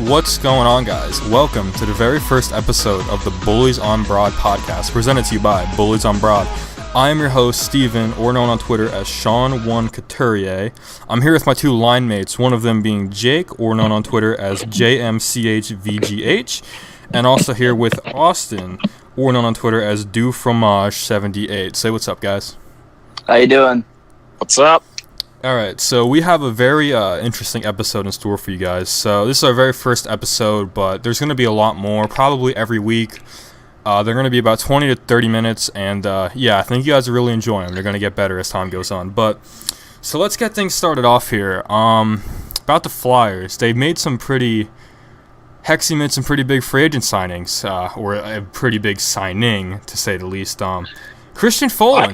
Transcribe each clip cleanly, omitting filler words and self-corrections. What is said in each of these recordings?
What's going on, guys? Welcome to the very first episode of the Bullies on Broad podcast, presented to you by Bullies on Broad. I am your host, Steven, or known on Twitter as Sean1 Couturier. I'm here with my two line mates, one of them being Jake, or known on Twitter as JMCHVGH, and also here with Austin, or known on Twitter as DuFromage78. Say what's up, guys. How you doing? What's up? Alright, so we have a very interesting episode in store for you guys. So this is our very first episode, but there's going to be a lot more, probably every week. They're going to be about 20 to 30 minutes, and yeah, I think you guys will really enjoy them. They're going to get better as time goes on. But so let's get things started off here. About the Flyers, they've made some pretty... Hexy made some pretty big free agent signings, or a pretty big signing, to say the least. Christian Folin.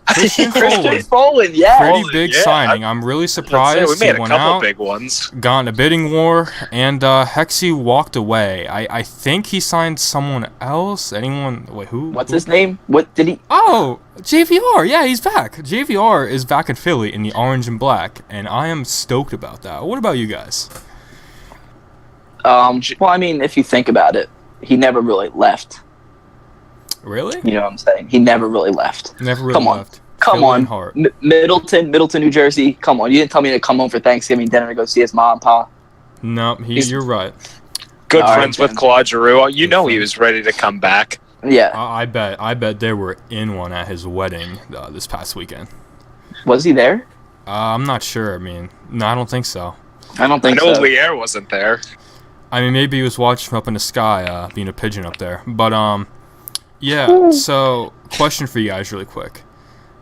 Christian Folin, yeah. Pretty big signing. I'm really surprised. We made he a went couple out, big ones. got in a bidding war, and Hexy walked away. I think he signed someone else. Anyone? Wait, who? What's his name? What did he? Oh, JVR. Yeah, he's back. JVR is back in Philly in the orange and black, and I am stoked about that. What about you guys? Well, I mean, if you think about it, he never really left. Really? You know what I'm saying? He never really left. Never really left. Come on. Middleton, New Jersey. Come on. You didn't tell me to come home for Thanksgiving dinner to go see his mom and pa. No, you're right. Good friends with Claude Giroux. You know he was ready to come back. Yeah. I bet they were in one at his wedding this past weekend. Was he there? I'm not sure. I mean, no, I don't think so. I don't think so. I know Lier wasn't there. I mean, maybe he was watching from up in the sky, being a pigeon up there. But, yeah, so, question for you guys really quick.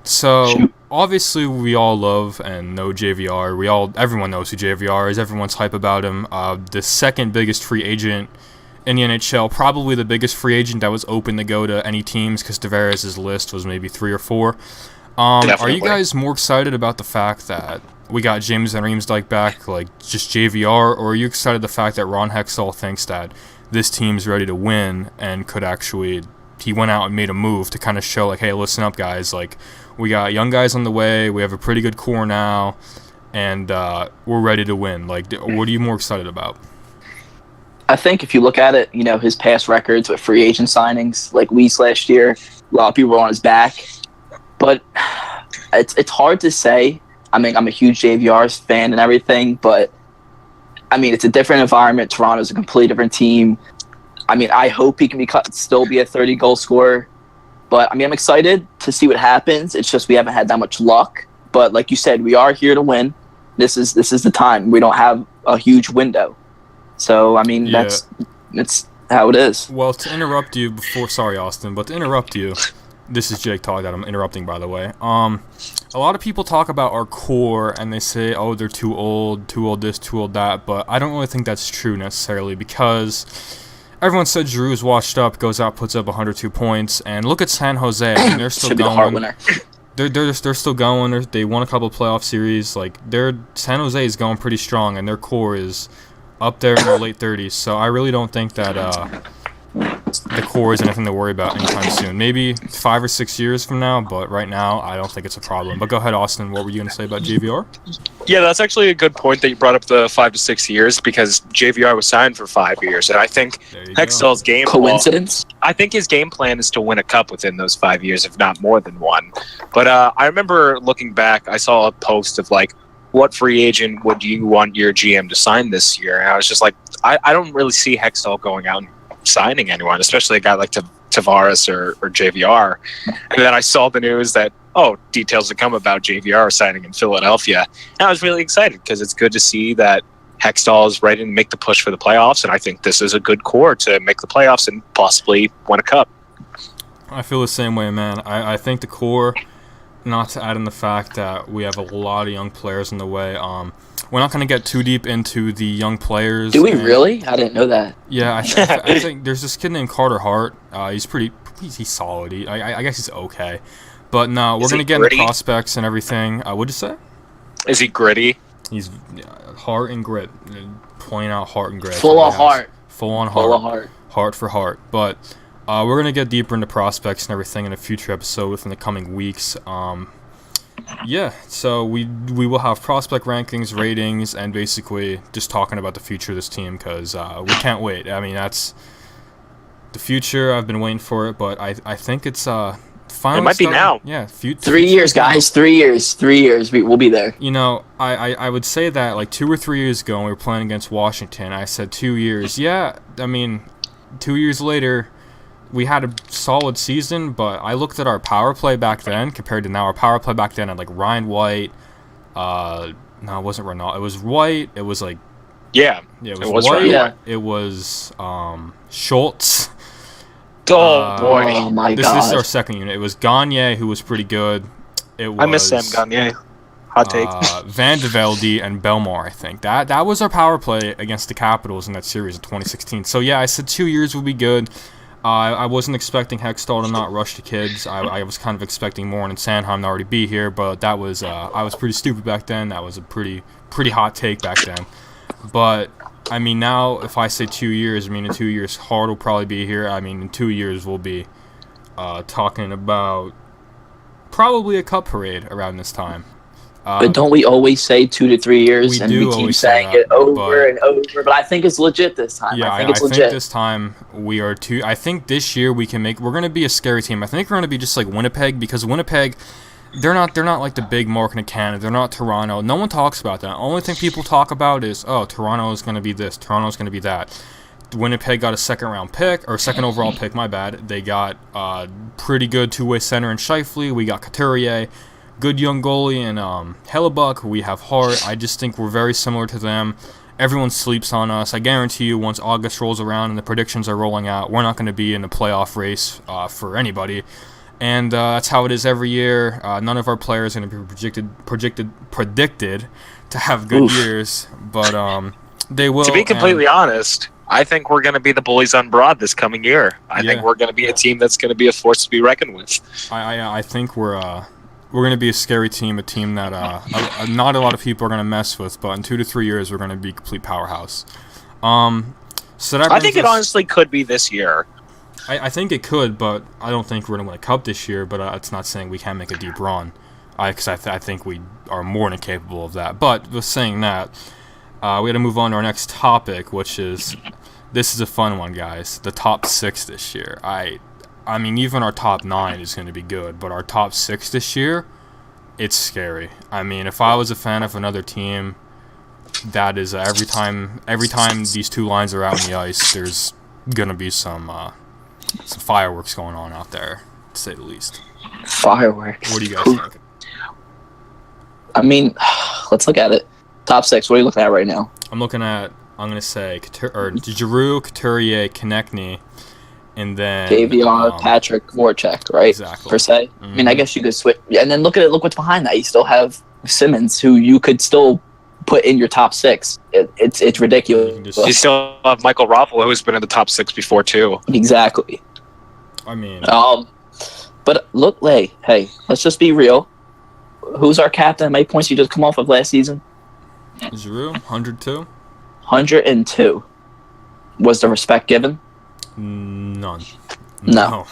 So, obviously, we all love and know JVR. Everyone knows who JVR is. Everyone's hype about him. The second biggest free agent in the NHL, probably the biggest free agent that was open to go to any teams, because Tavares' list was maybe 3 or 4. Are you guys more excited about the fact that we got James Van Riemsdyk back, like just JVR, or are you excited the fact that Ron Hextall thinks that this team's ready to win and could actually, he went out and made a move to kind of show, like, hey, listen up, guys, like, we got young guys on the way, we have a pretty good core now, and we're ready to win. Like, what are you more excited about? I think if you look at it, you know, his past records with free agent signings, like Weiss last year, a lot of people were on his back, but it's hard to say. I mean, I'm a huge JVR fan and everything, but, I mean, it's a different environment. Toronto's a completely different team. I mean, I hope he can still be a 30-goal scorer. But, I mean, I'm excited to see what happens. It's just we haven't had that much luck. But, like you said, we are here to win. This is the time. We don't have a huge window. So, I mean, that's how it is. Well, to interrupt you before... Sorry, Austin, but to interrupt you... This is Jake talking that I'm interrupting, by the way. A lot of people talk about our core, and they say, oh, they're too old this, too old that, but I don't really think that's true necessarily, because everyone said Giroux's washed up, goes out, puts up 102 points, and look at San Jose. I mean, they're still going. Heart winner. They're still going. They won a couple of playoff series. Like, San Jose is going pretty strong, and their core is up there in their late 30s, so I really don't think that... the core is anything to worry about anytime soon. Maybe 5 or 6 years from now, but right now, I don't think it's a problem. But go ahead, Austin. What were you going to say about JVR? Yeah, that's actually a good point that you brought up the 5 to 6 years, because JVR was signed for 5 years, and I think Hextall's game... Coincidence? I think his game plan is to win a cup within those 5 years, if not more than one. But I remember looking back, I saw a post of, like, what free agent would you want your GM to sign this year? And I was just like, I don't really see Hextall going out and signing anyone, especially a guy like Tavares or JVR. And then I saw the news that, details to come about JVR signing in Philadelphia. And I was really excited because it's good to see that Hextall is ready to make the push for the playoffs, and I think this is a good core to make the playoffs and possibly win a cup. I feel the same way, man. I think the core, not to add in the fact that we have a lot of young players in the way, we're not going to get too deep into the young players. Do we really? I didn't know that. Yeah, I think there's this kid named Carter Hart. He's solid. I guess he's okay. But no, we're going to get into prospects and everything. What'd you say? Is he gritty? He's heart and grit. Point out heart and grit. Full on heart. Full on heart. Heart for heart. But we're going to get deeper into prospects and everything in a future episode within the coming weeks. Yeah, so we will have prospect rankings, ratings, and basically just talking about the future of this team because we can't wait. I mean, that's the future. I've been waiting for it, but I think it's finally It might be starting. now. Yeah, 3 years, guys. 3 years. 3 years. We'll be there. You know, I would say that like 2 or 3 years ago when we were playing against Washington, I said 2 years. Yeah, I mean, 2 years later, we had a solid season, but I looked at our power play back then compared to now. Our power play back then had like Ryan White. No, it wasn't Ronaldo. It was White. It was like Yeah, it was was White. Yeah. It was Schultz. oh boy, Oh my This is our god. second unit. It was Gagne who was pretty good. It was I miss Sam Gagne. Hot take. Van de Velde and Belmar, I think. That was our power play against the Capitals in that series in 2016. So yeah, I said 2 years would be good. I wasn't expecting Hextall to not rush the kids. I was kind of expecting Morin and Sanheim to already be here, but that was I was pretty stupid back then. That was a pretty hot take back then. But I mean, now if I say 2 years, I mean in 2 years Hard will probably be here. I mean in 2 years we'll be talking about probably a cup parade around this time. But don't we always say 2 to 3 years, We and do we keep always say saying that, it over but- and over? But I think it's legit this time. Yeah, I think it's I legit. think this time we are too. I think this year we're going to be a scary team. I think we're going to be just like Winnipeg because Winnipeg, they're not like the big market in Canada. They're not Toronto. No one talks about that. The only thing people talk about is, oh, Toronto is going to be this. Toronto is going to be that. Winnipeg got a second overall pick. My bad. They got pretty good two-way center in Scheifele. We got Couturier. Good young goalie and Hellebuck. We have Hart. I just think we're very similar to them. Everyone sleeps on us. I guarantee you, once August rolls around and the predictions are rolling out, we're not going to be in the playoff race for anybody. And that's how it is every year. None of our players are going to be predicted to have good Oof. years, but they will. To be completely honest, I think we're going to be the bullies on Broad this coming year. I think we're going to be a team that's going to be a force to be reckoned with. I think we're going to be a scary team, a team that not a lot of people are going to mess with, but in 2 to 3 years we're going to be a complete powerhouse. So that I think it brings us- honestly could be this year. I think it could, but I don't think we're going to win a cup this year, but it's not saying we can't make a deep run, because I think we are more than capable of that. But with saying that, we got to move on to our next topic, which is, this is a fun one, guys, the top 6 this year. I mean, even our top 9 is going to be good, but our top 6 this year, it's scary. I mean, if I was a fan of another team, that is every time these two lines are out on the ice, there's going to be some fireworks going on out there, to say the least. Fireworks. What do you guys think? I mean, let's look at it. Top 6. What are you looking at right now? I'm going to say Giroux, Couturier, Konechny, and then JVR, Patrick, Voracek, right? Exactly. Per se. I mean, I Mhm. guess you could switch. And then look what's behind that. You still have Simmons, who you could still put in your top 6. It's ridiculous. You can just- You still have Michael Raffalo, who's been in the top 6 before, too. Exactly. I mean, But look, hey, let's just be real. Who's our captain? How many points you just come off of last season? Giroux, 102? 102. Was the respect given? None. No.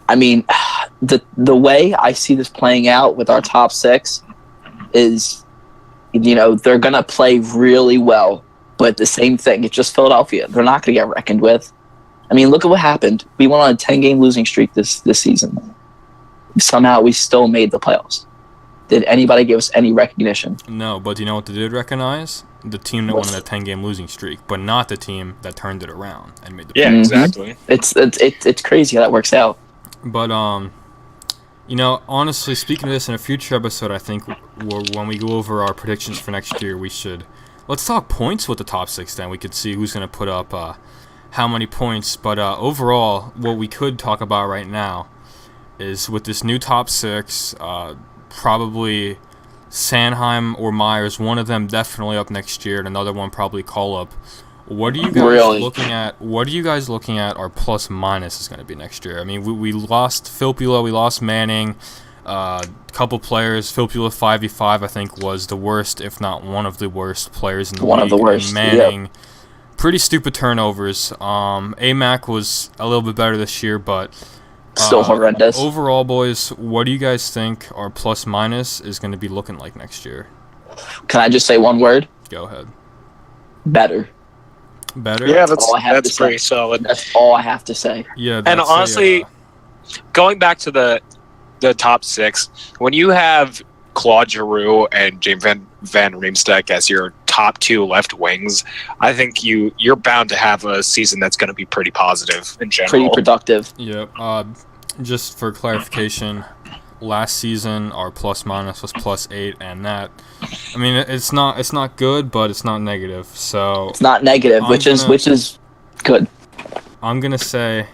I mean, the way I see this playing out with our top 6 is, they're going to play really well. But the same thing, it's just Philadelphia. They're not going to get reckoned with. I mean, look at what happened. We went on a 10-game losing streak this season. Somehow we still made the playoffs. Did anybody give us any recognition? No, but you know what they did recognize? The team that won on a 10-game losing streak, but not the team that turned it around and made the Yeah, Mhm. exactly. It's crazy how that works out. But honestly, speaking of this in a future episode, I think when we go over our predictions for next year, let's talk points with the top 6. Then we could see who's going to put up how many points. But overall, what we could talk about right now is with this new top 6, probably Sanheim or Myers, one of them definitely up next year, and another one probably call up. What are you guys looking at? What are you guys looking at? Our plus minus is going to be next year. I mean, we lost Filppula, we lost Manning, couple players. Filppula 5v5, I think, was the worst, if not one of the worst players in the league. One of the worst, And Manning, pretty stupid turnovers. AMAC was a little bit better this year, but Still horrendous. Overall, boys, what do you guys think our plus minus is going to be looking like next year? Can I just say one word? Go ahead. Better. Better? Yeah, that's pretty solid. That's all I have to say. Yeah, And honestly, going back to the top 6, when you have Claude Giroux and James Van Riemsdyk as your top 2 left wings, I think you're bound to have a season that's going to be pretty positive in general. Pretty productive. yeah. Just for clarification, last season our plus minus was +8, and that, I mean, it's not good, but it's not negative. So it's not negative, which is good. I'm gonna say,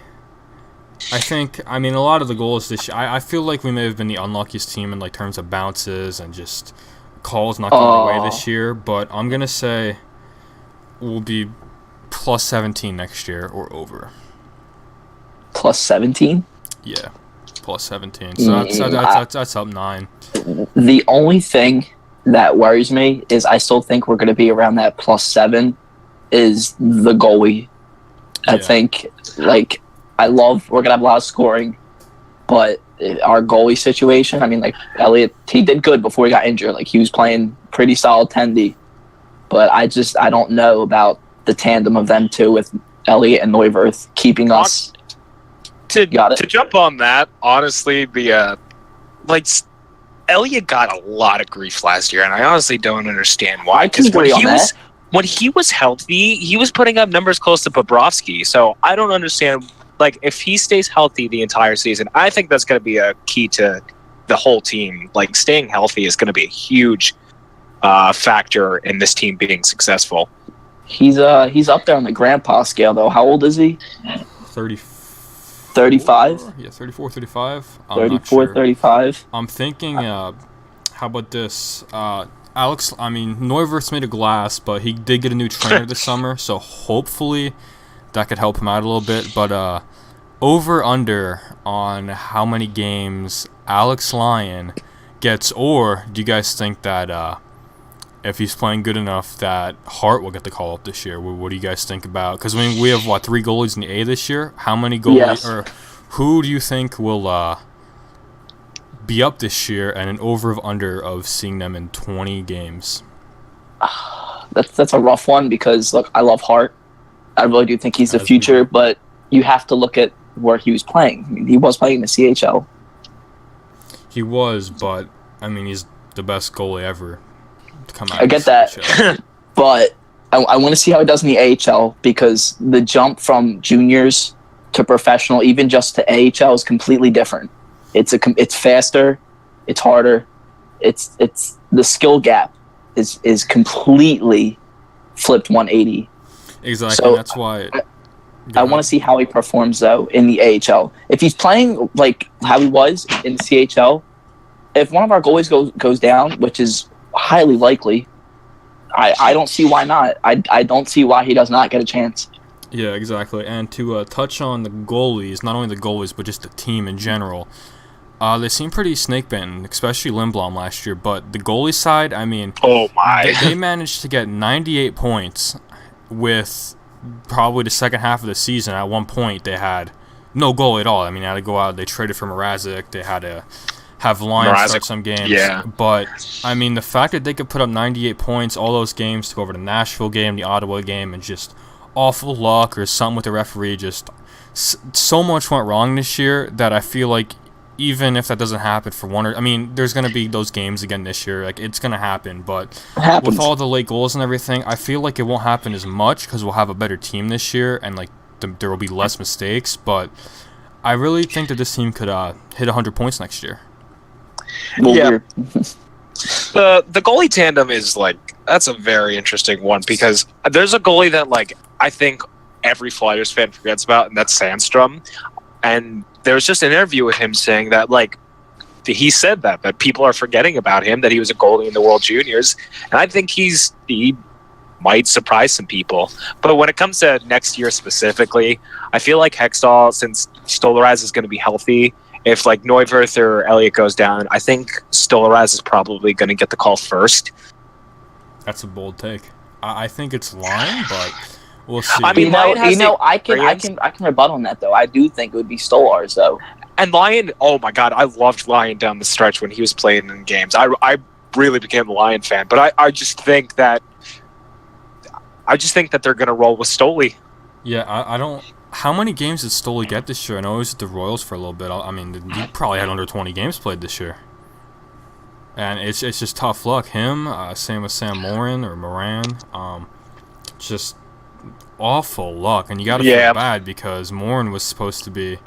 I mean, a lot of the goals this year, I feel like we may have been the unluckiest team in like terms of bounces and just calls not going our way this year. But I'm gonna say we'll be +17 next year or over. +17. Yeah, +17. So that's up 9. The only thing that worries me is I still think we're going to be around that +7 is the goalie. I think, like, we're going to have a lot of scoring, but our goalie situation, I mean, like, Elliott, he did good before he got injured. Like, he was playing pretty solid 10D, but I don't know about the tandem of them two with Elliott and Neuwirth keeping us. To jump on that, honestly, Elliott got a lot of grief last year, and I honestly don't understand why. Because when he was healthy, he was putting up numbers close to Bobrovsky. So I don't understand. Like, if he stays healthy the entire season, I think that's going to be a key to the whole team. Like, staying healthy is going to be a huge factor in this team being successful. He's up there on the grandpa scale, though. How old is he? 35? Yeah, 34, 35. 34, 35. I'm thinking, how about this? Neuwirth's made of glass, but he did get a new trainer this summer, so hopefully that could help him out a little bit. But over-under on how many games Alex Lyon gets, or do you guys think that if he's playing good enough that Hart will get the call up this year? What do you guys think about? Because we have 3 goalies in the A this year. How many goalies or who do you think will be up this year, and an over of under of seeing them in 20 games? That's a rough one because look, I love Hart. I really do think he's the future, but you have to look at where he was playing. I mean, he was playing in the CHL. He was, but I mean, he's the best goalie ever. I get that, but I want to see how he does in the AHL because the jump from juniors to professional, even just to AHL, is completely different. It's faster, it's harder, it's the skill gap is completely flipped 180. Exactly, so that's why. I want to see how he performs though in the AHL. If he's playing like how he was in the CHL, if one of our goalies goes down, which is highly likely, I don't see why not. I don't see why he does not get a chance. Yeah, exactly. And to touch on the goalies, not only the goalies, but just the team in general, they seem pretty snake-bitten, especially Lindblom last year. But the goalie side, I mean, they managed to get 98 points with probably the second half of the season. At one point, they had no goalie at all. I mean, they had to go out. They traded for Mrazek. They had to have Lions start some games. Yeah. But, I mean, the fact that they could put up 98 points, all those games, to go over the Nashville game, the Ottawa game, and just awful luck or something with the referee, just so much went wrong this year that I feel like even if that doesn't happen for there's going to be those games again this year. Like, it's going to happen. But with all the late goals and everything, I feel like it won't happen as much because we'll have a better team this year and, like, there will be less mistakes. But I really think that this team could hit 100 points next year. Yeah. The goalie tandem is that's a very interesting one because there's a goalie that I think every Flyers fan forgets about, and that's Sandstrom. And there was just an interview with him saying that he said that people are forgetting about him, that he was a goalie in the World Juniors, and I think he might surprise some people. But when it comes to next year specifically, I feel like Hextall, since Stolarz is going to be healthy, if Neuwirth or Elliott goes down, I think Stolarz is probably going to get the call first. That's a bold take. I think it's Lyon, but we'll see. I mean, I can rebut on that though. I do think it would be Stolarz though. And Lion, oh my God, I loved Lion down the stretch when he was playing in games. I really became a Lion fan, but I just think that they're gonna roll with Stoli. Yeah, I don't. How many games did Stoli get this year? I know he was at the Royals for a little bit. I mean, he probably had under 20 games played this year. And it's just tough luck. Him, same with Sam Moran. Just awful luck. And you got to feel bad because Moran was supposed to be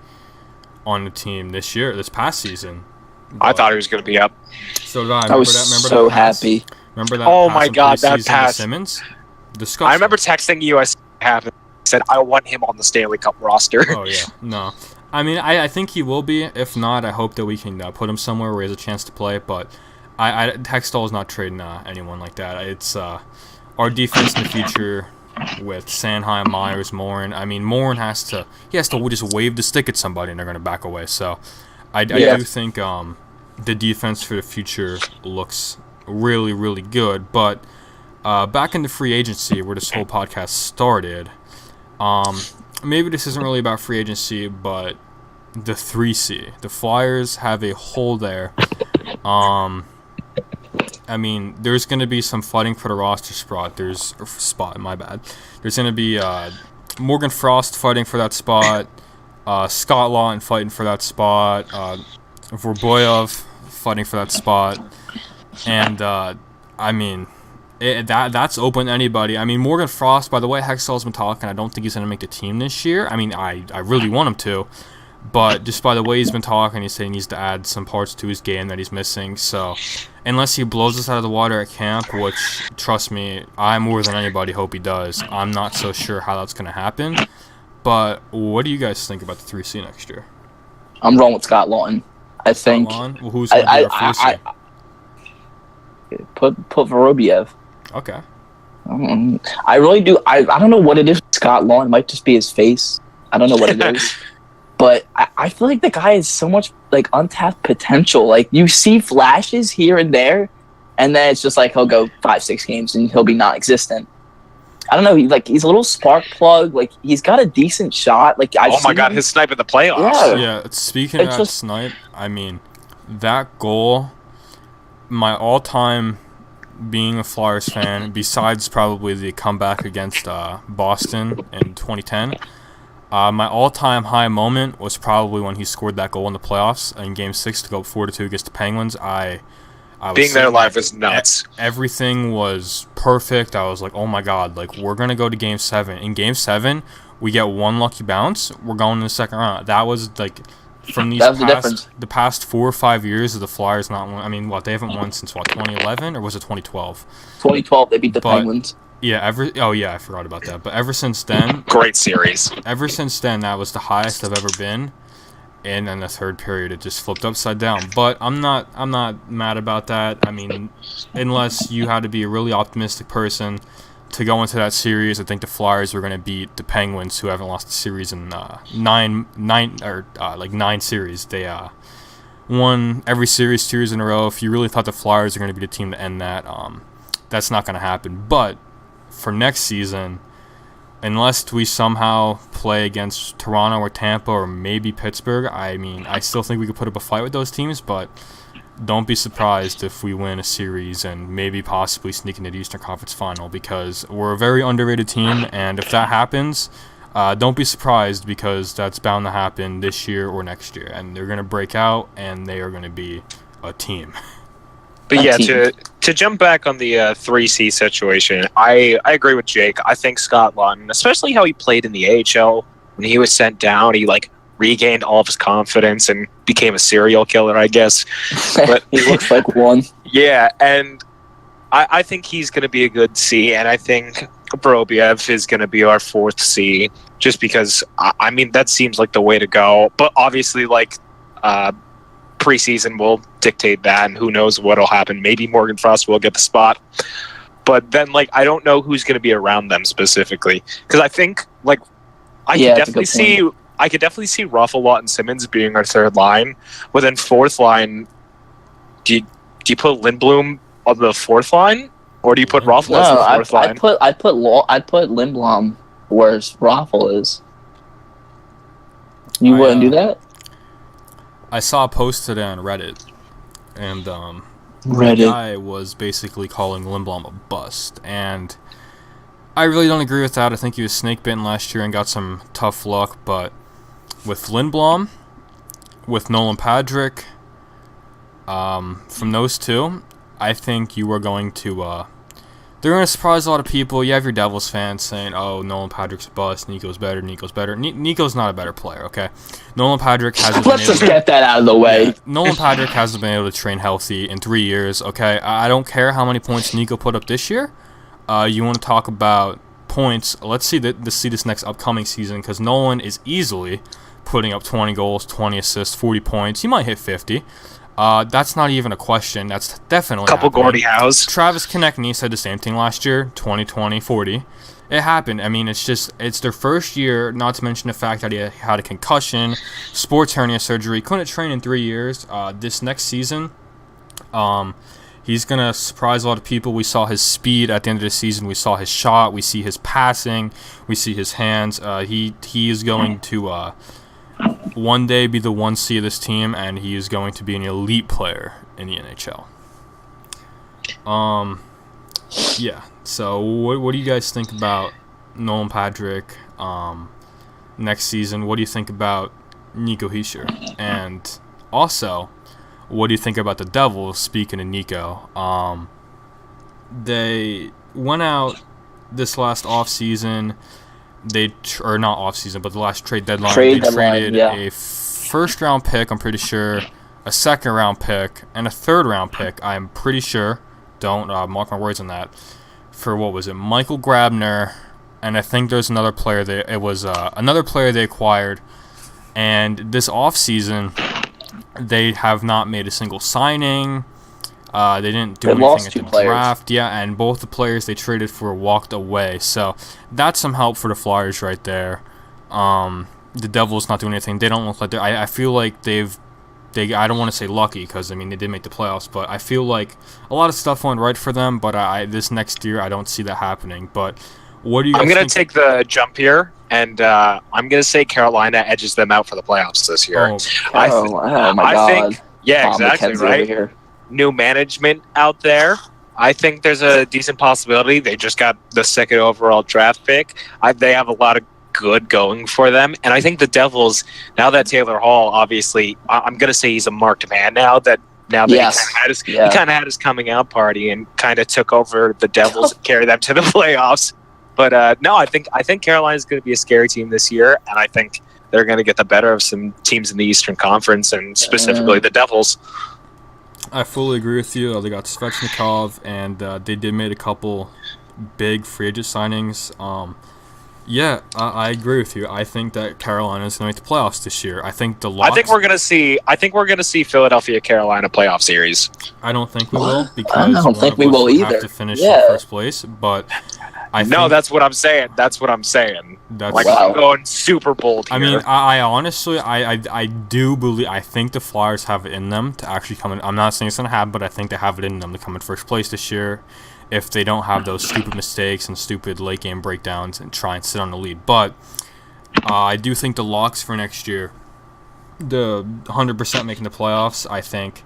on the team this past season. But I thought he was going to be up. So did I. I was so happy. Remember that? Oh my God, that pass. Simmons? Disgusting. I remember texting you. I said I want him on the Stanley Cup roster. Oh yeah, no. I mean, I think he will be. If not, I hope that we can put him somewhere where he has a chance to play. But Hextall is not trading anyone like that. It's our defense in the future with Sanheim, Myers, Morin. I mean, Morin has to just wave the stick at somebody and they're going to back away. So I do think the defense for the future looks really, really good. But back into free agency, where this whole podcast started, maybe this isn't really about free agency, but the 3C. The Flyers have a hole there. I mean, there's going to be some fighting for the roster spot. There's going to be Morgan Frost fighting for that spot, Scott Lawton fighting for that spot, Vorboyov fighting for that spot, and I mean, that's open to anybody. I mean, Morgan Frost, by the way, Hextall's been talking. I don't think he's going to make the team this year. I mean, I really want him to. But just by the way he's been talking, he's saying he needs to add some parts to his game that he's missing. So unless he blows us out of the water at camp, which, trust me, I more than anybody hope he does, I'm not so sure how that's going to happen. But what do you guys think about the 3C next year? I'm rolling with Scott Lawton. I think. Well, who's going to be our 3C? Put Vorobiev. Okay. I really do. I don't know what it is with Scott Lawton. It might just be his face. I don't know what it is. But I feel like the guy has so much untapped potential. Like, you see flashes here and there, and then it's just like he'll go 5-6 games and he'll be non-existent. I don't know. He's a little spark plug. Like, he's got a decent shot. Like, oh my God, his snipe in the playoffs. Yeah. Speaking of that snipe, I mean, that goal, my all-time being a Flyers fan, besides probably the comeback against Boston in 2010. My all-time high moment was probably when he scored that goal in the playoffs in Game 6 to go 4-2 against the Penguins. I was being there live was nuts. Everything was perfect. I was like, oh my God, we're going to go to Game 7. In Game 7, we get one lucky bounce. We're going to the second round. That was, from the past 4 or 5 years of the Flyers not won. I mean, they haven't won since, 2011? Or was it 2012? 2012, they beat the Penguins. Yeah, I forgot about that. But ever since then, great series. Ever since then, that was the highest I've ever been. And in the third period, it just flipped upside down. But I'm not mad about that. I mean, unless you had to be a really optimistic person to go into that series, I think the Flyers were going to beat the Penguins, who haven't lost a series in 9 series. They won every series 2 years in a row. If you really thought the Flyers are going to be the team to end that, that's not going to happen. But for next season, unless we somehow play against Toronto or Tampa or maybe Pittsburgh, I mean, I still think we could put up a fight with those teams, but don't be surprised if we win a series and maybe possibly sneak into the Eastern Conference Final, because we're a very underrated team, and if that happens, don't be surprised, because that's bound to happen this year or next year, and they're going to break out, and they are going to be a team. But yeah, to jump back on the 3C situation, I agree with Jake. I think Scott Lawton, especially how he played in the AHL, when he was sent down, he regained all of his confidence and became a serial killer, I guess. But he looks like one. Yeah, and I think he's going to be a good C, and I think Vorobiev is going to be our 4th C, just because, I mean, that seems like the way to go. But obviously, preseason will dictate that, and who knows what'll happen. Maybe Morgan Frost will get the spot, but then I don't know who's going to be around them specifically, because I think I could definitely see Ruffalo and Simmons being our 3rd line, but then 4th line, do you put Lindblom on the 4th line, or do you put Ruffalo as the 4th line? I'd put Lindblom where Ruffalo is. You wouldn't do that? I saw a post today on Reddit, and the guy was basically calling Lindblom a bust, and I really don't agree with that. I think he was snake bitten last year and got some tough luck, but with Lindblom, with Nolan Patrick, from those two, I think you are going to they're going to surprise a lot of people. You have your Devils fans saying, "Oh, Nolan Patrick's a bust. Nico's better. Nico's better." Nico's not a better player. Okay, Nolan Patrick hasn't. Let's just get that out of the way. Yeah, Nolan Patrick hasn't been able to train healthy in 3 years. Okay, I don't care how many points Nico put up this year. You want to talk about points? Let's see this next upcoming season, because Nolan is easily putting up 20 goals, 20 assists, 40 points. He might hit 50. That's not even a question. That's definitely couple happening. Gordie Howes. Travis Konechny said the same thing last year, 20, 20, 40. It happened. I mean, it's their first year, not to mention the fact that he had a concussion, sports hernia surgery, couldn't train in 3 years. This next season, he's going to surprise a lot of people. We saw his speed at the end of the season. We saw his shot. We see his passing. We see his hands. He is going to one day be the 1C of this team, and he is going to be an elite player in the NHL. Yeah. So what do you guys think about Nolan Patrick next season? What do you think about Nico Hischier? And also, what do you think about the Devils, speaking of Nico? They went out this last offseason. Or not offseason, but the last trade deadline. They traded a first-round pick, I'm pretty sure, a second-round pick, and a third-round pick, I'm pretty sure. Don't mark my words on that. For what was it? Michael Grabner, and I think there's another player. It was another player they acquired. And this offseason, they have not made a single signing. They didn't do anything at the draft. Yeah, and both the players they traded for walked away. So that's some help for the Flyers right there. The Devils not doing anything. They don't look like they're... I feel like I don't want to say lucky, because, I mean, they did make the playoffs, but I feel like a lot of stuff went right for them, but this next year, I don't see that happening. But what do you guys I'm going to take the jump here, and I'm going to say Carolina edges them out for the playoffs this year. Oh my God. Think, yeah, exactly, right? New management out there. I think there's a decent possibility. They just got the second overall draft pick. They have a lot of good going for them. And I think the Devils, now that Taylor Hall, obviously, I'm going to say he's a marked man now that he kind of had his coming out party and kind of took over the Devils and carried them to the playoffs. But no, I think Carolina's going to be a scary team this year, and I think they're going to get the better of some teams in the Eastern Conference, and specifically the Devils. I fully agree with you. They got Svechnikov, and they did make a couple big free agent signings. Yeah, I agree with you. I think that Carolina is going to make the playoffs this year. I think I think we're going to see Philadelphia Carolina playoff series. I don't think we will, because I don't think we will either. Have to finish in first place, but that's what I'm saying. That's I'm going super bold here. I mean, I honestly, I do believe. I think the Flyers have it in them to actually come in. I'm not saying it's going to happen, but I think they have it in them to come in first place this year, if they don't have those stupid mistakes and stupid late game breakdowns and try and sit on the lead. But I do think the locks for next year, the 100% making the playoffs, I think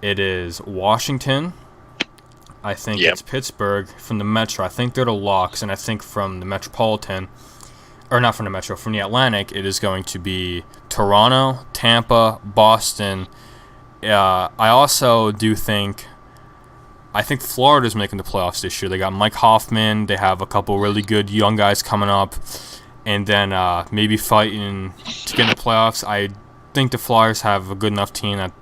it is Washington. I think it's Pittsburgh from the Metro. I think they're the locks, and I think from the Metropolitan, or not from the Metro, from the Atlantic, it is going to be Toronto, Tampa, Boston. I also do think... I think Florida's making the playoffs this year. They got Mike Hoffman. They have a couple really good young guys coming up. And then maybe fighting to get in the playoffs. I think the Flyers have a good enough team that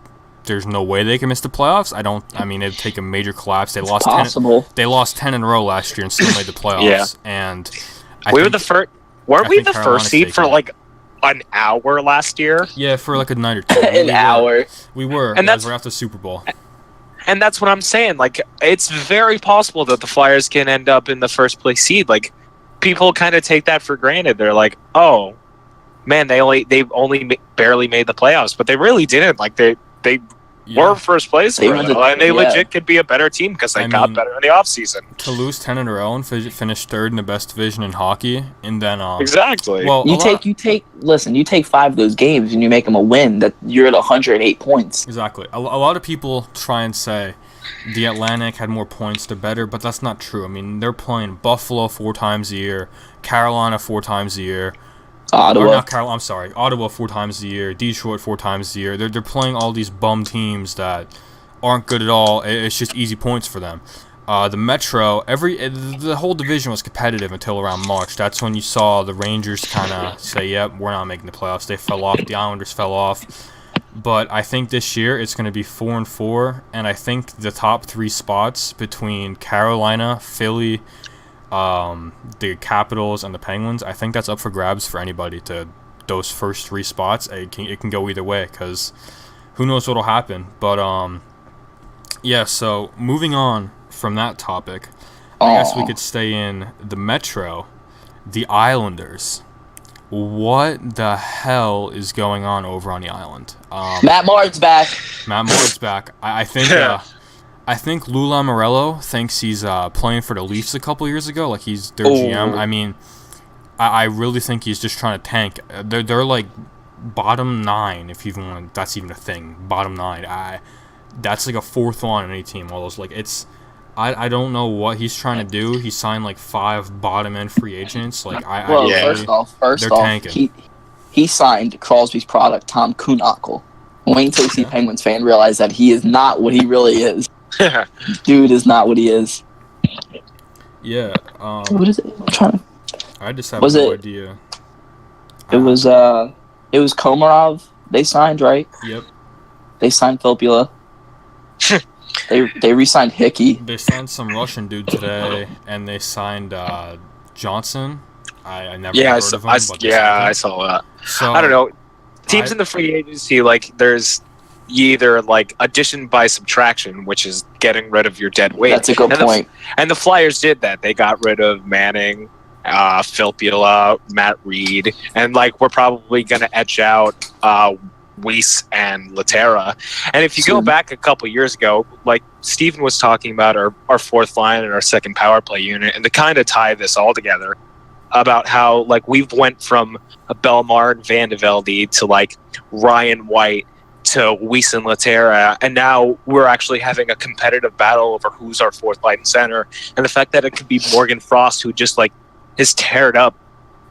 there's no way they can miss the playoffs. I mean, it'd take a major collapse. They lost 10 in a row last year and still made the playoffs. Yeah. And weren't we the first seed for like an hour last year? Yeah, for like a night or two. An hour. We were. And that's after the Super Bowl. And that's what I'm saying. Like, it's very possible that the Flyers can end up in the first place seed. Like, people kind of take that for granted. They're like, oh, man, they only barely made the playoffs, but they really didn't. Like, they We're first place, They for were them, and they legit could be a better team because they got better in the offseason. To lose 10 in a row and finish third in the best division in hockey, and then exactly. Well, you take 5 of those games and you make them a win. That you're at 108 points. Exactly. A lot of people try and say the Atlantic had more points, they're better, but that's not true. I mean, they're playing Buffalo 4 times a year, Carolina 4 times a year. Ottawa. Ottawa 4 times a year, Detroit 4 times a year. They're playing all these bum teams that aren't good at all. It's just easy points for them. The Metro, the whole division was competitive until around March. That's when you saw the Rangers kind of say, "Yep, we're not making the playoffs." They fell off. The Islanders fell off. But I think this year it's going to be 4-4, and I think the top 3 spots between Carolina, Philly, the Capitals, and the Penguins, I think that's up for grabs for anybody. To those first 3 spots, it can go either way because who knows what'll happen. But yeah. So moving on from that topic, I guess we could stay in the Metro, the Islanders. What the hell is going on over on the island? Matt Martin's back. I think Lou Lamoriello thinks he's playing for the Leafs a couple years ago, like he's their GM. I mean, I really think he's just trying to tank. They're like bottom 9, if even want. That's even a thing. Bottom 9. That's like a 4th one on any team. All those I don't know what he's trying to do. He signed like 5 bottom-end free agents. First off, he signed Crosby's product, Tom Kuhnhackl. Wait until you see Penguins fan realize that he is not what he really is. Dude is not what he is. Yeah. What is it? I'm trying to... I just have no idea. It was Komarov they signed, right? Yep. They signed Filppula. They re-signed Hickey. They signed some Russian dude today, and they signed Johnson. I never heard of him. I saw that. So, I don't know. Teams in the free agency, there's either addition by subtraction, which is getting rid of your dead weight. That's a good point. And the Flyers did that. They got rid of Manning, Filppula, Matt Reed, and we're probably going to etch out Weiss and Laterra. And if you go back a couple years ago, Steven was talking about our 4th line and our second power play unit, and to kind of tie this all together about how we've went from a Belmar and Van de Velde to Ryan White to Weiss and Laterra, and now we're actually having a competitive battle over who's our 4th line center. And the fact that it could be Morgan Frost, who just has teared up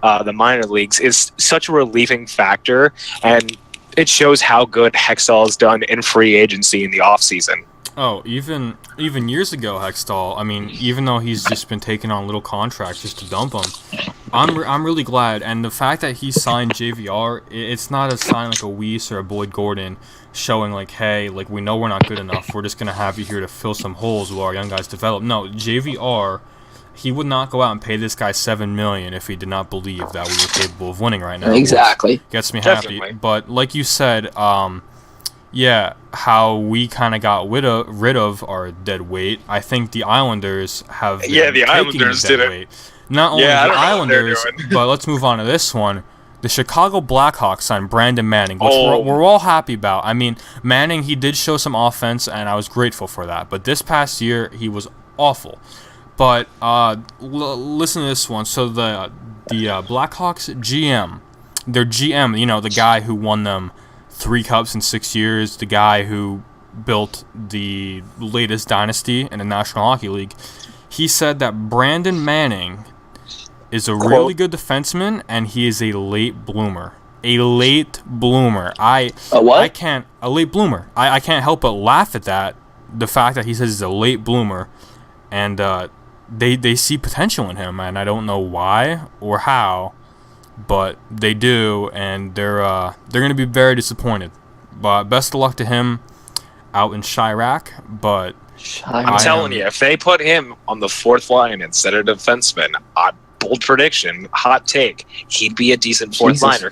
the minor leagues, is such a relieving factor, and it shows how good Hextall has done in free agency in the offseason. Oh, even years ago, Hextall. I mean, even though he's just been taking on little contracts just to dump him, I'm really glad. And the fact that he signed JVR, it's not a sign like a Weiss or a Boyd Gordon showing hey, we know we're not good enough. We're just gonna have you here to fill some holes while our young guys develop. No, JVR. He would not go out and pay this guy $7 million if he did not believe that we were capable of winning right now. Exactly. Gets me happy. But like you said, how we kind of got rid of our dead weight. I think the Islanders have the Islanders did it. Weight. Not only the Islanders, but let's move on to this one. The Chicago Blackhawks signed Brandon Manning, which we're all happy about. I mean, Manning, he did show some offense, and I was grateful for that. But this past year, he was awful. But listen to this one. So the Blackhawks GM, their GM, the guy who won them 3 cups in 6 years, the guy who built the latest dynasty in the National Hockey League, he said that Brandon Manning is a really good defenseman, and he is a late bloomer. A late bloomer. A late bloomer. I can't help but laugh at that. The fact that he says he's a late bloomer, and they see potential in him, and I don't know why or how, but they do, and they're going to be very disappointed. But best of luck to him out in Chirac. But I'm telling you, if they put him on the 4th line instead of defenseman, bold prediction, hot take, he'd be a decent 4th liner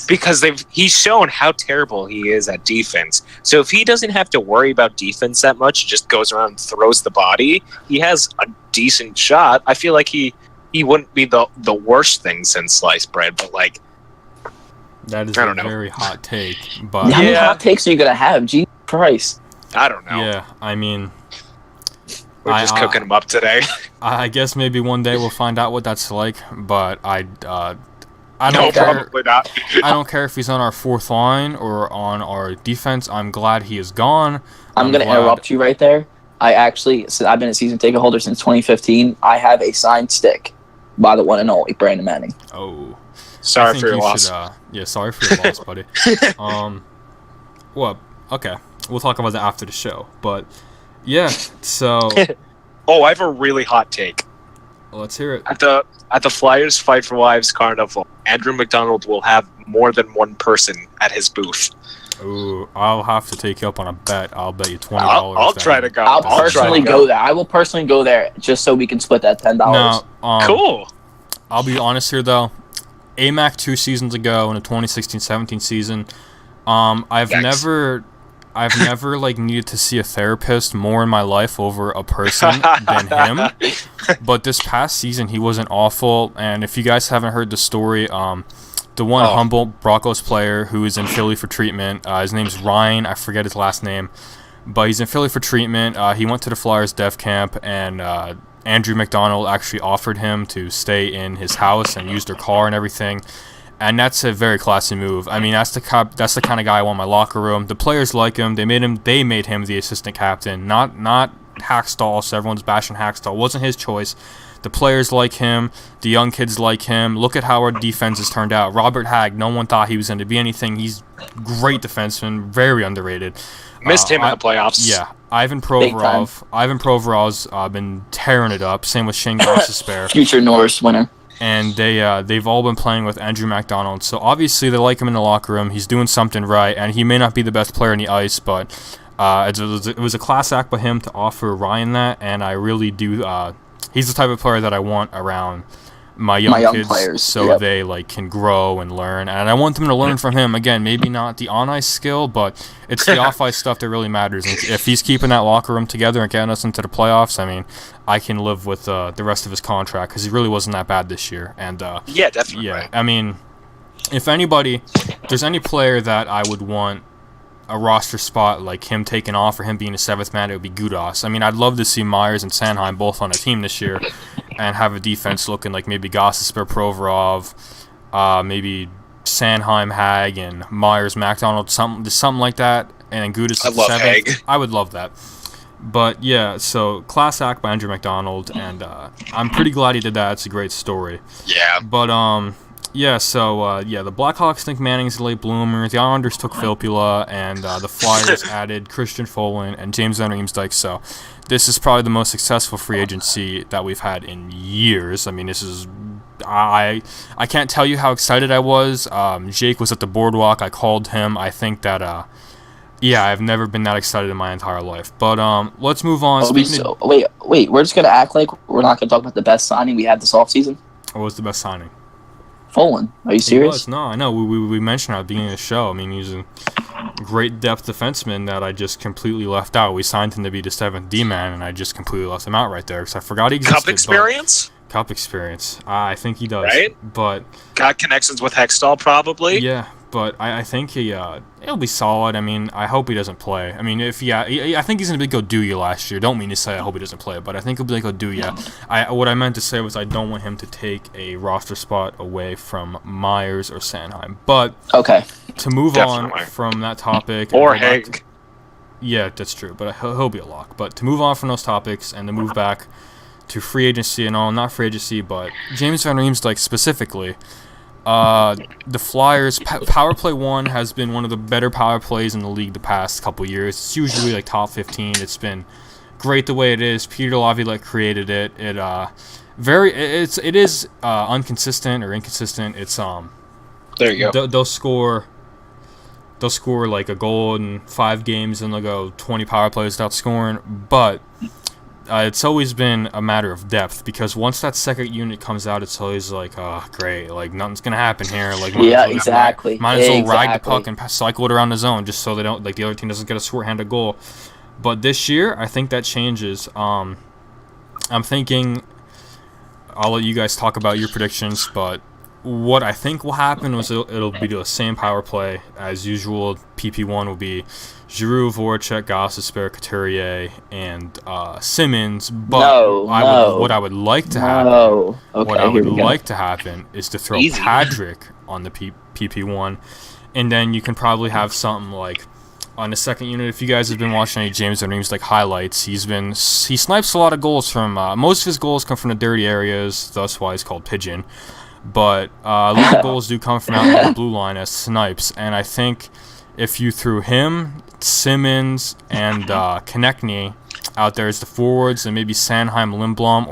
because he's shown how terrible he is at defense. So if he doesn't have to worry about defense that much, just goes around and throws the body, he has a decent shot. I feel like he wouldn't be the worst thing since sliced bread, but that is a very hot take. But how many hot takes are you gonna have? Christ. I don't know. Yeah, I mean, We're just cooking them up today. I guess maybe one day we'll find out what that's like, but I don't No, care. probably not. I don't care if he's on our fourth line or on our defense. I'm glad he is gone. I'm going to interrupt you right there. I've been a season ticket holder since 2015. I have a signed stick by the one and only Brandon Manning. Oh. Sorry for your loss. Sorry for your loss, buddy. Well, okay. We'll talk about that after the show. But, yeah, so... Oh, I have a really hot take. Let's hear it. At the Flyers Fight for Wives Carnival, Andrew McDonald will have more than one person at his booth. Ooh, I'll have to take you up on a bet. I'll bet you $20. I'll try to go. I'll personally go there. I will personally go there just so we can split that $10. No, cool. I'll be honest here, though. AMAC 2 seasons ago in the 2016-17 season, I've never like needed to see a therapist more in my life over a person than him. But this past season, he wasn't awful. And if you guys haven't heard the story, the one Humboldt Broncos player who is in Philly for treatment, his name's Ryan. I forget his last name, but he's in Philly for treatment. He went to the Flyers Dev Camp, and Andrew McDonald actually offered him to stay in his house and use their car and everything. And that's a very classy move. I mean, that's the kind of guy I want in my locker room. The players like him. They made him the assistant captain, not Hackstall. So everyone's bashing Hackstall. It wasn't his choice. The players like him. The young kids like him. Look at how our defense has turned out. Robert Hagg, no one thought he was going to be anything. He's great defenseman, very underrated. Missed him in the playoffs. Yeah, Ivan Provorov's been tearing it up. Same with Shane Gostisbehere. Future Norris winner. And they've all been playing with Andrew McDonald. So obviously they like him in the locker room. He's doing something right, and he may not be the best player on the ice, but it was a class act by him to offer Ryan that, and I really do. He's the type of player that I want around my young kids, players, so they can grow and learn. And I want them to learn from him. Again, maybe not the on-ice skill, but it's the off-ice stuff that really matters. And if he's keeping that locker room together and getting us into the playoffs, I mean, I can live with the rest of his contract because he really wasn't that bad this year. And yeah, definitely. Yeah, I mean, if there's any player that I would want a roster spot like him taking off or him being a seventh man, it would be Gudas. I mean, I'd love to see Myers and Sanheim both on a team this year and have a defense looking like maybe Gostisbehere, Provorov, maybe Sanheim, Hag, and Myers, McDonald, something like that, and then Gudas at the seventh. Hag. I would love that. But yeah, so class act by Andrew McDonald, and I'm pretty glad he did that. It's a great story. Yeah. But yeah, so the Blackhawks think Manning's a late bloomer. The Islanders took Filppula, and the Flyers added Christian Folin and James Van Riemsdyk. So this is probably the most successful free agency that we've had in years. I mean, this is I can't tell you how excited I was. Jake was at the boardwalk. I called him. I think that I've never been that excited in my entire life. But let's move on. Wait, we're just gonna act like we're not gonna talk about the best signing we had this offseason? What was the best signing? Folin. Are you serious? No, I know. We mentioned at the beginning of the show. I mean, he's a great depth defenseman that I just completely left out. We signed him to be the 7th D-man, and I just completely left him out right there because I forgot he existed. Cup experience? Cup experience. I think he does. Right? But got connections with Hextall, probably. Yeah, but I think he'll be solid. I mean, I hope he doesn't play. I mean, I think he's gonna be like Oduya last year. Don't mean to say I hope he doesn't play, but I think he'll be like Oduya. What I meant to say was I don't want him to take a roster spot away from Myers or Sanheim. But okay, to move on from that topic, or Haig. Yeah, that's true, but he'll be a lock. But to move on from those topics and to move back to free agency and all, not free agency, but James Van Riemsdyk specifically. The Flyers Powerplay 1 has been one of the better power plays in the league the past couple years. It's usually like top 15. It's been great the way it is. Peter Laviolette created it. It is inconsistent. It's there you go. They'll score like a goal in 5 games and they'll go 20 power plays without scoring, but it's always been a matter of depth because once that second unit comes out, it's always like, oh, great, like nothing's gonna happen here. Like, exactly. Might as well rag the puck and cycle it around the zone just so they don't the other team doesn't get a short-handed goal. But this year, I think that changes. I'm thinking I'll let you guys talk about your predictions, but what I think will happen is it'll be the same power play as usual. PP1 will be Giroux, Voracek, Gostisbehere, Couturier, and Simmons. But what I would like to happen, what I would like to happen is to throw Patrick on the PP1, and then you can probably have something like on the second unit. If you guys have been watching any James O'Neill's like highlights, he snipes a lot of goals from. Most of his goals come from the dirty areas. That's why he's called Pigeon. But a lot of goals do come from out in the blue line as snipes, and I think if you threw him, Simmons, and Konechny out there as the forwards, and maybe Sanheim, Lindblom,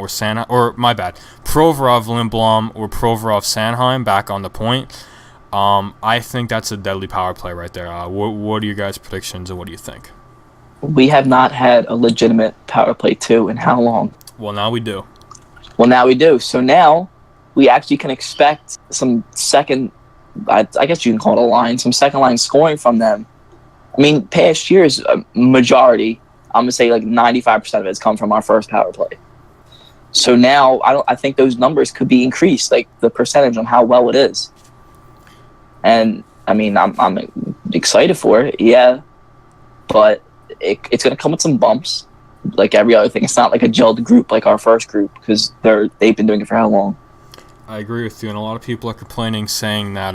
Provorov, Lindblom, or Provorov, Sanheim back on the point, I think that's a deadly power play right there. What are your guys' predictions, and what do you think? We have not had a legitimate power play 2 in how long? Well, now we do. So now we actually can expect some second, I guess you can call it a line, some second line scoring from them. I mean, past years, majority, I'm going to say like 95% of it's come from our first power play. So now I think those numbers could be increased, like the percentage on how well it is. And I mean, I'm excited for it, yeah, but it's going to come with some bumps, like every other thing. It's not like a gelled group like our first group, because they've been doing it for how long? I agree with you, and a lot of people are complaining, saying that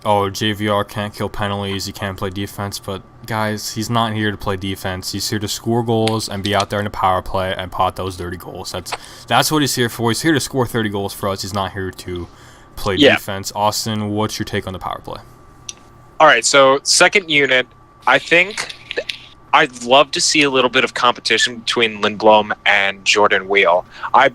JVR can't kill penalties, he can't play defense, but guys, he's not here to play defense. He's here to score goals and be out there in the power play and pot those dirty goals. That's what he's here for. He's here to score 30 goals for us. He's not here to play defense. Austin, what's your take on the power play? All right, so second unit, I think I'd love to see a little bit of competition between Lindblom and Jordan Wheel. I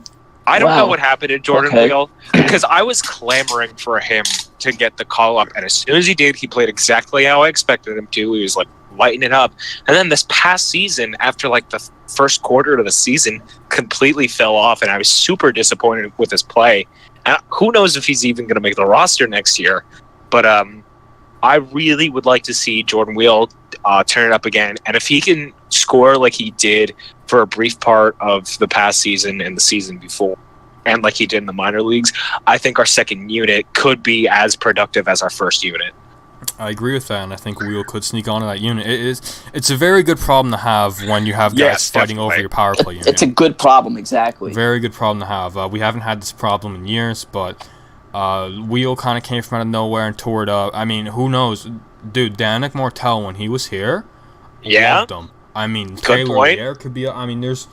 don't know what happened to Jordan Wheel, because I was clamoring for him to get the call up, and as soon as he did, he played exactly how I expected him to. He was like lighting it up, and then this past season, after like the first quarter of the season, completely fell off, and I was super disappointed with his play. And who knows if he's even going to make the roster next year? But I really would like to see Jordan Wheel turn it up again, and if he can score like he did for a brief part of the past season and the season before, and like he did in the minor leagues, I think our second unit could be as productive as our first unit. I agree with that, and I think Wheel could sneak onto that unit. It's a very good problem to have when you have guys fighting over your power play unit. It's a good problem, exactly. Very good problem to have. We haven't had this problem in years, but Wheel kind of came from out of nowhere and tore it up. I mean, who knows? Dude, Danik Martel, when he was here, loved him. I mean, Taylor Lear could be. I mean, there's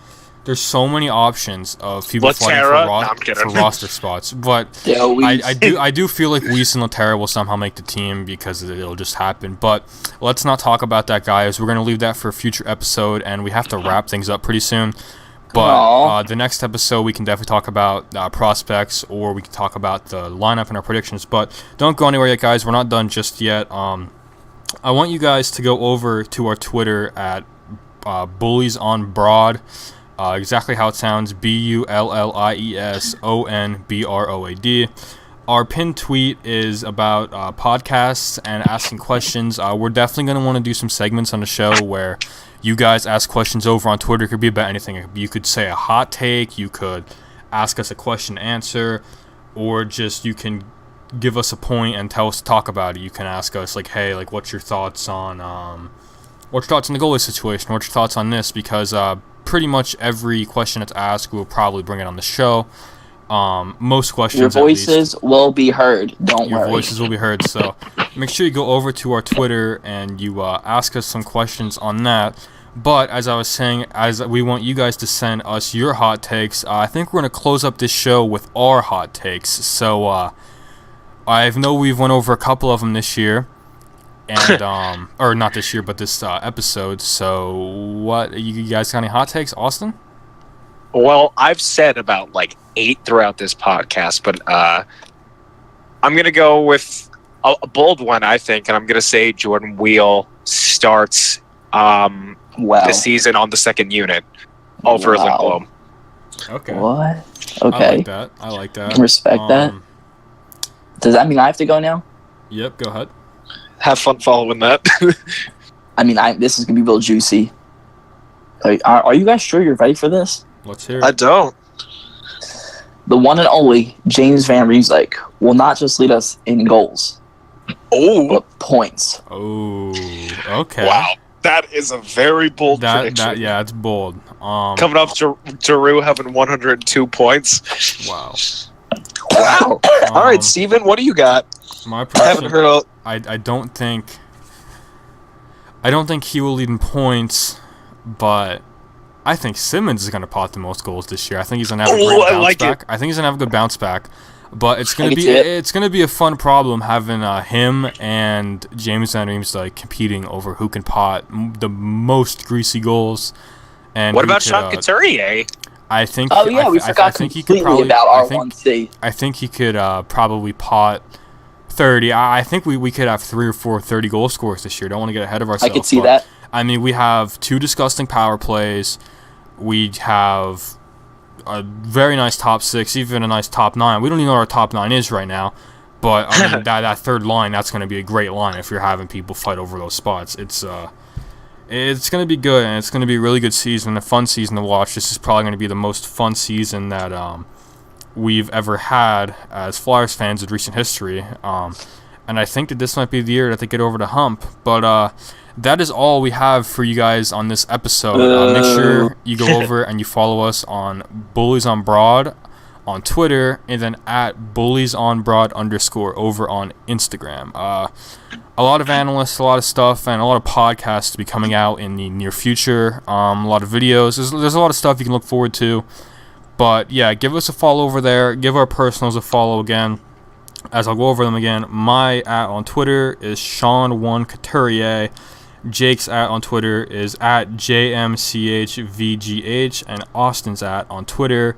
so many options of people fighting for roster spots, but I do feel like Weiss and Laterra will somehow make the team because it'll just happen. But let's not talk about that, guys. We're gonna leave that for a future episode, and we have to wrap things up pretty soon. But the next episode, we can definitely talk about prospects, or we can talk about the lineup and our predictions. But don't go anywhere yet, guys. We're not done just yet. I want you guys to go over to our Twitter at Bullies on Broad. Exactly how it sounds, BULLIESONBROAD. Our pinned tweet is about podcasts and asking questions. We're definitely going to want to do some segments on the show where you guys ask questions over on Twitter. It could be about anything. You could say a hot take, you could ask us a question and answer, or just you can give us a point and tell us to talk about it. You can ask us, like, hey, like, what's your thoughts on the goalie situation? What's your thoughts on this? Because pretty much every question that's asked, we'll probably bring it on the show. Most questions, your voices will be heard. Don't worry. Your voices will be heard. So make sure you go over to our Twitter and you ask us some questions on that. But as I was saying, as we want you guys to send us your hot takes, I think we're going to close up this show with our hot takes. So I know we've went over a couple of them this year. And or not this year, but this episode. So, what you guys got any hot takes, Austin? Well, I've said about like 8 throughout this podcast, but I'm gonna go with a bold one, I think, and I'm gonna say Jordan Wheel starts the season on the second unit over Lindblom. Okay. What? Okay. I like that. I can respect that. Does that mean I have to go now? Yep. Go ahead. Have fun following that. I mean, this is gonna be real juicy. Like, are you guys sure you're ready for this? Let's hear it. I don't. The one and only James Van Riemsdyk will not just lead us in goals, but points. Oh, okay. Wow. That is a very bold prediction. Yeah, it's bold. Coming up to Drew having 102 points. Wow. Wow. All right, Steven, what do you got? My I haven't prediction, heard of... I don't think he will lead in points, but I think Simmons is going to pot the most goals this year. I think he's going to have a great bounce back. I think he's going to have a good bounce back. But it's gonna be a fun problem having him and James Van Riemsdyk like competing over who can pot the most greasy goals. And what about Sean Couturier? We forgot completely about our 1C. I think he could probably pot 30. I think we could have 3 or 4 30 goal scorers this year. Don't want to get ahead of ourselves. I could see that. I mean, we have 2 disgusting power plays. We have a very nice top 6, even a nice top 9. We don't even know what our top 9 is right now, but I mean, that third line, that's going to be a great line if you're having people fight over those spots. It's going to be good, and it's going to be a really good season, a fun season to watch. This is probably going to be the most fun season that we've ever had as Flyers fans in recent history, and I think that this might be the year that they get over the hump, but that is all we have for you guys on this episode. Make sure you go over and you follow us on Bullies on Broad on Twitter, and then at BulliesOnBroad _ over on Instagram. A lot of analysts, a lot of stuff, and a lot of podcasts to be coming out in the near future. A lot of videos. There's a lot of stuff you can look forward to. But yeah, give us a follow over there. Give our personals a follow again, as I'll go over them again. My @ on Twitter is Sean1Couturier. Jake's @ on Twitter is @JMCHVGH, and Austin's @ on Twitter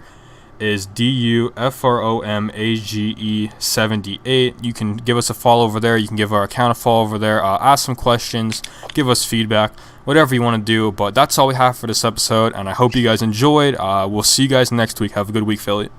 is DUFROMAGE78. You can give us a follow over there. You can give our account a follow over there. Ask some questions, give us feedback, whatever you want to do. But that's all we have for this episode, and I hope you guys enjoyed. We'll see you guys next week. Have a good week, Philly.